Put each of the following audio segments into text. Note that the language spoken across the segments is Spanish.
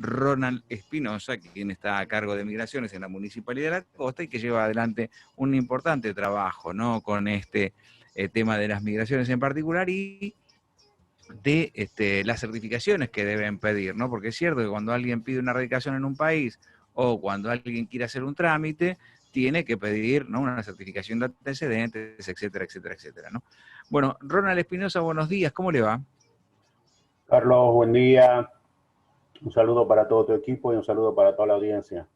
Ronald Espinosa, quien está a cargo de migraciones en la Municipalidad de la Costa y que lleva adelante un importante trabajo, ¿no?, con este tema de las migraciones en particular y de las certificaciones que deben pedir, ¿no? Porque es cierto que cuando alguien pide una radicación en un país o cuando alguien quiere hacer un trámite, tiene que pedir, ¿no?, una certificación de antecedentes, etcétera, etcétera, etcétera, ¿no? Bueno, Ronald Espinosa, buenos días, ¿cómo le va? Carlos, buen día. Un saludo para todo tu equipo y un saludo para toda la audiencia.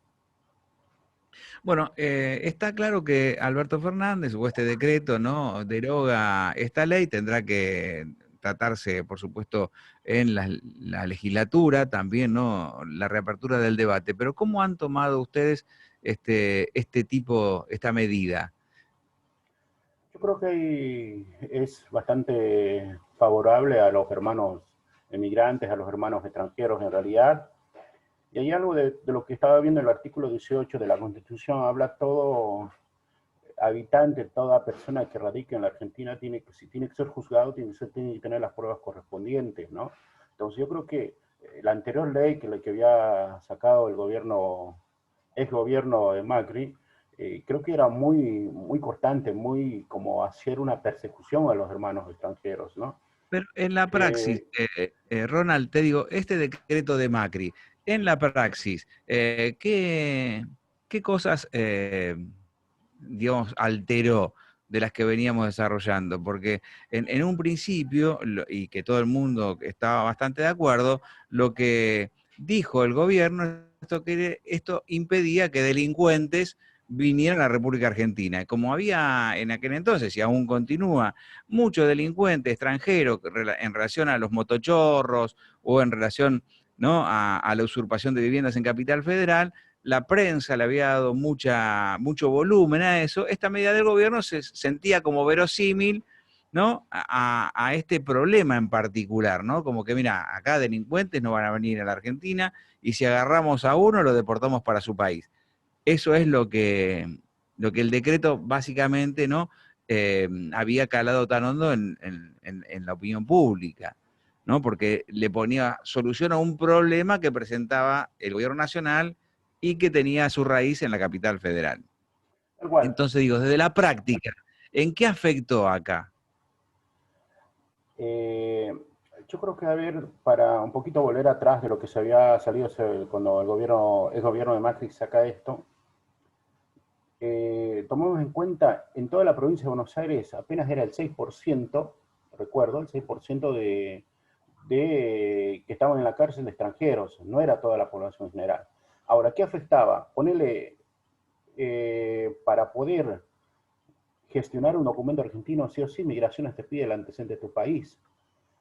Bueno, está claro que Alberto Fernández o este decreto, ¿no?, deroga esta ley, tendrá que tratarse, por supuesto, en la legislatura, también, ¿no?, la reapertura del debate. Pero ¿cómo han tomado ustedes esta medida? Yo creo que es bastante favorable a los hermanos emigrantes, a los hermanos extranjeros en realidad. Y hay algo de lo que estaba viendo en el artículo 18 de la Constitución, habla todo habitante, toda persona que radique en la Argentina, si tiene que ser juzgado, tiene que tener las pruebas correspondientes, ¿no? Entonces yo creo que la anterior ley que había sacado el gobierno, ex gobierno de Macri, creo que era muy cortante, muy como hacer una persecución a los hermanos extranjeros, ¿no? Pero en la praxis, Eh, Ronald, te digo, este decreto de Macri, en la praxis, ¿qué cosas, digamos, alteró de las que veníamos desarrollando? Porque en un principio, y que todo el mundo estaba bastante de acuerdo, lo que dijo el gobierno, que esto impedía que delincuentes vinieran a la República Argentina. Como había en aquel entonces, y aún continúa, mucho delincuente extranjero en relación a los motochorros o en relación, ¿no?, a la usurpación de viviendas en Capital Federal, la prensa le había dado mucho volumen a eso. Esta medida del gobierno se sentía como verosímil, ¿no?, a este problema en particular, ¿no? Como que, mira, acá delincuentes no van a venir a la Argentina y si agarramos a uno lo deportamos para su país. Eso es lo que el decreto básicamente, ¿no?, había calado tan hondo en la opinión pública, ¿no? Porque le ponía solución a un problema que presentaba el gobierno nacional y que tenía su raíz en la capital federal. Tal cual. Entonces digo, desde la práctica, ¿en qué afectó acá? Eh, yo creo que, a ver, para un poquito volver atrás de lo que se había salido cuando el gobierno de Macri saca esto, tomemos en cuenta, en toda la provincia de Buenos Aires apenas era el 6%, recuerdo, el 6% de que estaban en la cárcel de extranjeros, no era toda la población general. Ahora, ¿qué afectaba? Ponele, para poder gestionar un documento argentino, sí o sí, Migraciones te pide el antecedente de tu país.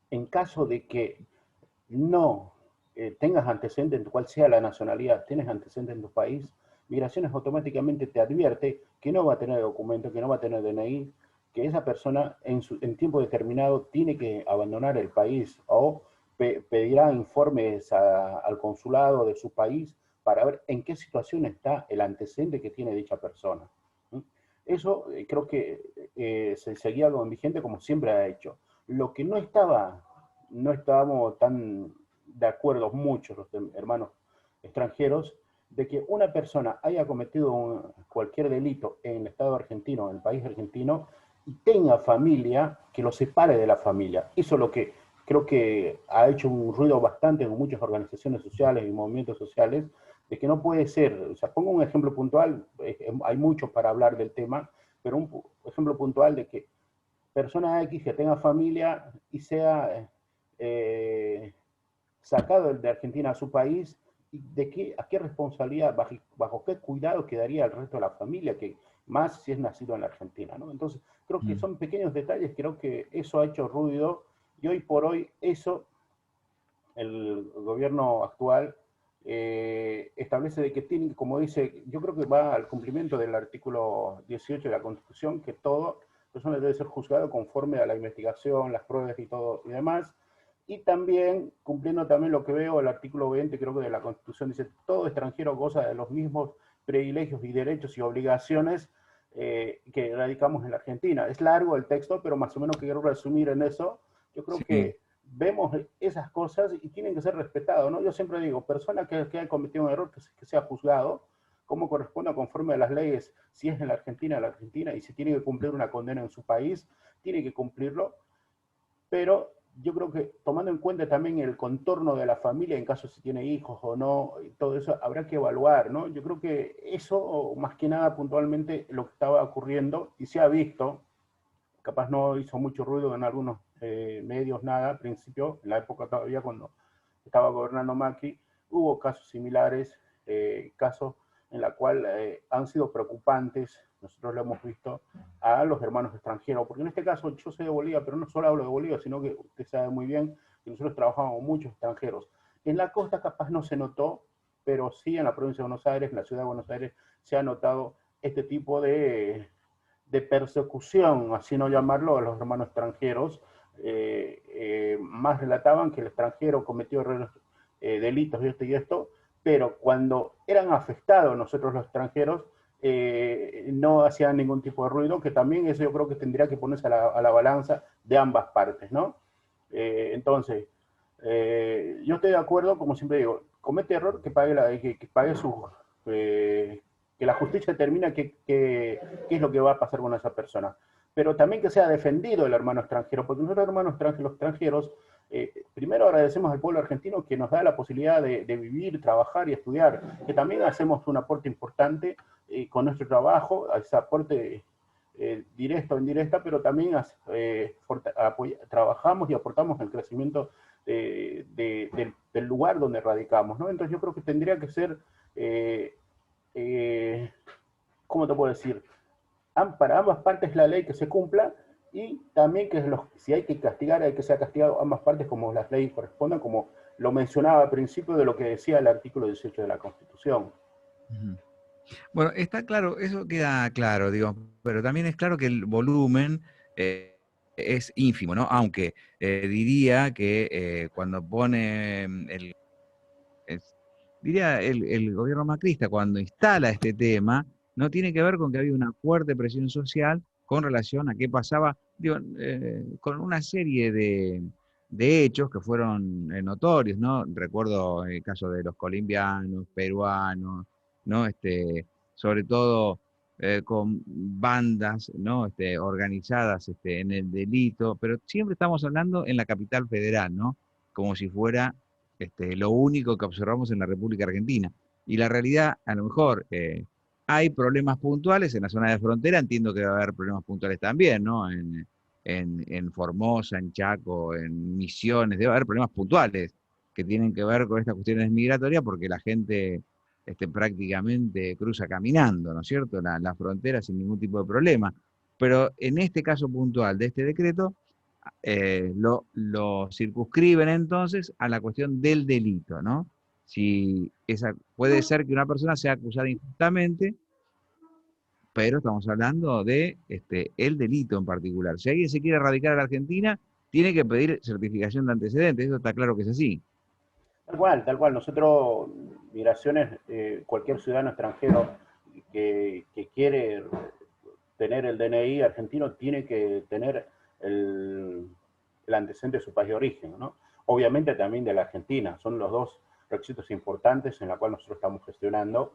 En caso de que no tengas antecedentes en cual sea la nacionalidad, tienes antecedentes en tu país, Migraciones automáticamente te advierte que no va a tener documento, que no va a tener DNI, que esa persona en tiempo determinado tiene que abandonar el país o pedirá informes al consulado de su país para ver en qué situación está el antecedente que tiene dicha persona. Eso creo que se seguía vigente como siempre ha hecho. Lo que no estábamos tan de acuerdo muchos los hermanos extranjeros, de que una persona haya cometido cualquier delito en el Estado argentino, en el país argentino, y tenga familia, que lo separe de la familia. Eso es lo que creo que ha hecho un ruido bastante con muchas organizaciones sociales y movimientos sociales, de que no puede ser, o sea, pongo un ejemplo puntual, hay muchos para hablar del tema, pero un ejemplo puntual de que persona X que tenga familia y sea sacado de Argentina a su país, y a qué responsabilidad, bajo qué cuidado quedaría el resto de la familia, que más si es nacido en la Argentina, ¿no? Entonces, creo que Mm. son pequeños detalles, creo que eso ha hecho ruido, y hoy por hoy eso, el gobierno actual establece de que tiene, como dice, yo creo que va al cumplimiento del artículo 18 de la Constitución, que todo persona debe ser juzgado conforme a la investigación, las pruebas y todo y demás. Y también, cumpliendo también lo que veo, el artículo 20, creo que de la Constitución dice, todo extranjero goza de los mismos privilegios y derechos y obligaciones que radicamos en la Argentina. Es largo el texto, pero más o menos quiero resumir en eso. Yo creo Sí. que vemos esas cosas y tienen que ser respetados, ¿no? Yo siempre digo, persona que ha cometido un error, que sea juzgado, como corresponda conforme a las leyes, si es en la Argentina, y si tiene que cumplir una condena en su país, tiene que cumplirlo, pero yo creo que tomando en cuenta también el contorno de la familia, en caso si tiene hijos o no, y todo eso habrá que evaluar, ¿no? Yo creo que eso, más que nada puntualmente, lo que estaba ocurriendo, y se ha visto, capaz no hizo mucho ruido en algunos medios, nada, al principio, en la época todavía cuando estaba gobernando Macri, hubo casos similares, casos en la cual han sido preocupantes, nosotros lo hemos visto, a los hermanos extranjeros, porque en este caso yo soy de Bolivia, pero no solo hablo de Bolivia, sino que usted sabe muy bien que nosotros trabajamos con muchos extranjeros. En la costa capaz no se notó, pero sí en la provincia de Buenos Aires, en la ciudad de Buenos Aires, se ha notado este tipo de persecución, así no llamarlo, a los hermanos extranjeros. Más relataban que el extranjero cometió errores, delitos y esto, pero cuando eran afectados nosotros los extranjeros, no hacían ningún tipo de ruido, que también eso yo creo que tendría que ponerse a la balanza de ambas partes, ¿no? Entonces, yo estoy de acuerdo, como siempre digo, comete error, que pague su... que la justicia determina qué es lo que va a pasar con esa persona. Pero también que sea defendido el hermano extranjero, porque nosotros hermanos los extranjeros, primero agradecemos al pueblo argentino que nos da la posibilidad de vivir, trabajar y estudiar, que también hacemos un aporte importante con nuestro trabajo, ese aporte directa o indirecta, pero también trabajamos y aportamos el crecimiento del lugar donde radicamos, ¿no? Entonces yo creo que tendría que ser, ¿cómo te puedo decir? Para ambas partes la ley que se cumpla y también que si hay que castigar, hay que ser castigado ambas partes como las leyes correspondan, como lo mencionaba al principio de lo que decía el artículo 18 de la Constitución. Bueno, está claro, eso queda claro, digo, pero también es claro que el volumen es ínfimo, ¿no? Aunque diría que cuando pone es- diría el gobierno macrista, cuando instala este tema, no tiene que ver con que había una fuerte presión social con relación a qué pasaba, digo, con una serie de hechos que fueron notorios, ¿no? Recuerdo el caso de los colombianos, peruanos, ¿no? Sobre todo con bandas, ¿no? Organizadas en el delito, pero siempre estamos hablando en la capital federal, ¿no? Como si fuera lo único que observamos en la República Argentina. Y la realidad, a lo mejor, hay problemas puntuales en la zona de frontera, entiendo que va a haber problemas puntuales también, ¿no? En Formosa, en Chaco, en Misiones, debe haber problemas puntuales que tienen que ver con estas cuestiones migratorias porque la gente prácticamente cruza caminando, ¿no es cierto? La frontera sin ningún tipo de problema. Pero en este caso puntual de este decreto, lo circunscriben entonces a la cuestión del delito, ¿no? Si puede ser que una persona sea acusada injustamente, pero estamos hablando de el delito en particular. Si alguien se quiere radicar a la Argentina, tiene que pedir certificación de antecedentes, eso está claro que es así. Tal cual, tal cual. Nosotros, migraciones, cualquier ciudadano extranjero que quiere tener el DNI argentino tiene que tener el antecedente de su país de origen, ¿no? Obviamente también de la Argentina. Son los dos requisitos importantes en la cual nosotros estamos gestionando,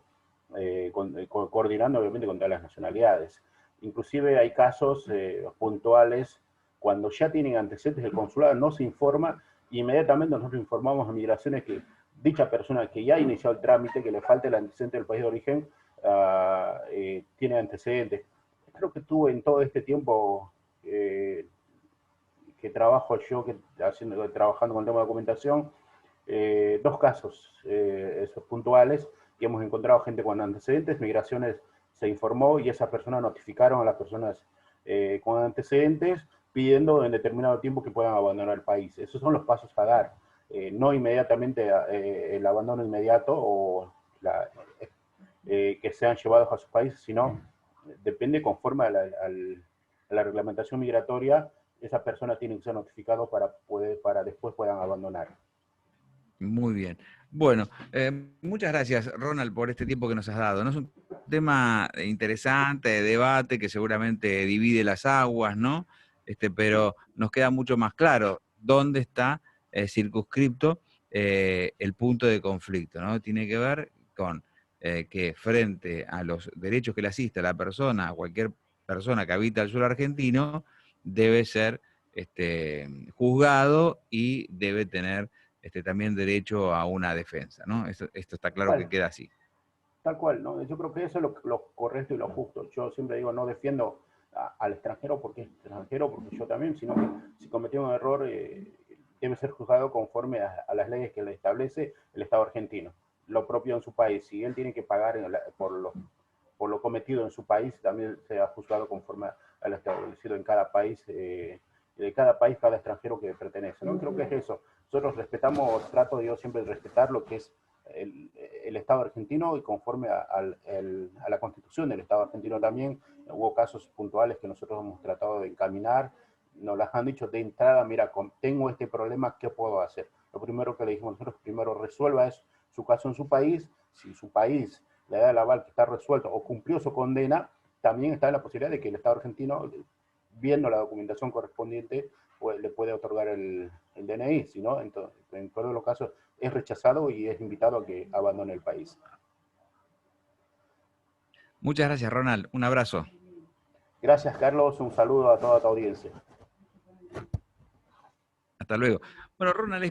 coordinando obviamente con todas las nacionalidades. Inclusive hay casos puntuales cuando ya tienen antecedentes del consulado, no se informa, inmediatamente nosotros informamos a migraciones que dicha persona que ya ha iniciado el trámite, que le falta el antecedente del país de origen, tiene antecedentes. Creo que tuve en todo este tiempo que trabajo yo, trabajando con el tema de documentación, dos casos esos puntuales, y hemos encontrado gente con antecedentes, migraciones se informó y esas personas notificaron a las personas con antecedentes pidiendo en determinado tiempo que puedan abandonar el país. Esos son los pasos a dar. No inmediatamente el abandono inmediato o que sean llevados a sus países, sino depende conforme a la reglamentación migratoria, esa persona tiene que ser notificado para después puedan abandonar. Muy bien. Bueno, muchas gracias, Ronald, por este tiempo que nos has dado. ¿No? Es un tema interesante, de debate, que seguramente divide las aguas, ¿no? Pero nos queda mucho más claro. dónde está circunscripto el punto de conflicto, ¿no? Tiene que ver con que frente a los derechos que le asiste a la persona, a cualquier persona que habita el suelo argentino, debe ser juzgado y debe tener también derecho a una defensa, ¿no? Esto está claro que Vale. queda así. Tal cual, ¿no? Yo creo que eso es lo correcto y lo justo. Yo siempre digo, no defiendo al extranjero porque es extranjero, porque yo también, sino que si cometió un error, debe ser juzgado conforme a las leyes que le establece el Estado argentino. Lo propio en su país. Si él tiene que pagar por lo cometido en su país, también sea juzgado conforme a lo establecido en cada país, de cada país, cada extranjero que pertenece, ¿no? Creo que es eso. Nosotros respetamos, trato yo siempre de respetar lo que es el Estado argentino y conforme a la constitución del Estado argentino también. Hubo casos puntuales que nosotros hemos tratado de encaminar, nos las han dicho de entrada, mira, tengo este problema, ¿qué puedo hacer? Lo primero que le dijimos nosotros, primero resuelva su caso en su país, si su país le da el aval que está resuelto o cumplió su condena, también está la posibilidad de que el Estado argentino, viendo la documentación correspondiente, pues, le puede otorgar el DNI, si no, entonces, en todos los casos es rechazado y es invitado a que abandone el país. Muchas gracias, Ronald. Un abrazo. Gracias, Carlos. Un saludo a toda tu audiencia. Hasta luego. Bueno, Ronald